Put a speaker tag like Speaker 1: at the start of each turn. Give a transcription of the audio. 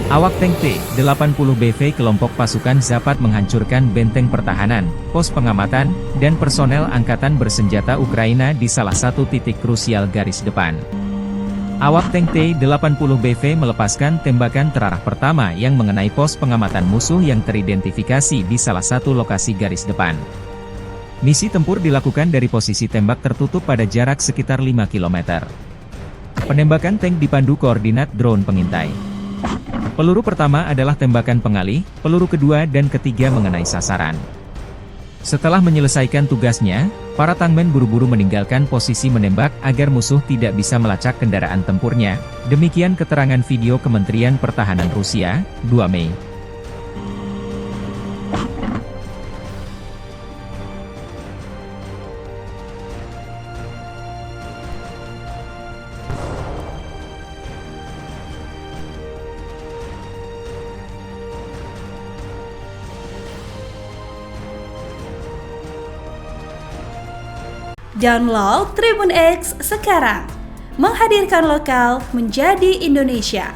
Speaker 1: Awak tank T-80BV kelompok pasukan Zapad menghancurkan benteng pertahanan, pos pengamatan, dan personel angkatan bersenjata Ukraina di salah satu titik krusial garis depan. Awak tank T-80BV melepaskan tembakan terarah pertama yang mengenai pos pengamatan musuh yang teridentifikasi di salah satu lokasi garis depan. Misi tempur dilakukan dari posisi tembak tertutup pada jarak sekitar 5 km. Penembakan tank dipandu koordinat drone pengintai. Peluru pertama adalah tembakan pengalih, peluru kedua dan ketiga mengenai sasaran. Setelah menyelesaikan tugasnya, para tankmen buru-buru meninggalkan posisi menembak agar musuh tidak bisa melacak kendaraan tempurnya. Demikian keterangan video Kementerian Pertahanan Rusia, 2 Mei.
Speaker 2: Download Tribun X sekarang, menghadirkan lokal menjadi Indonesia.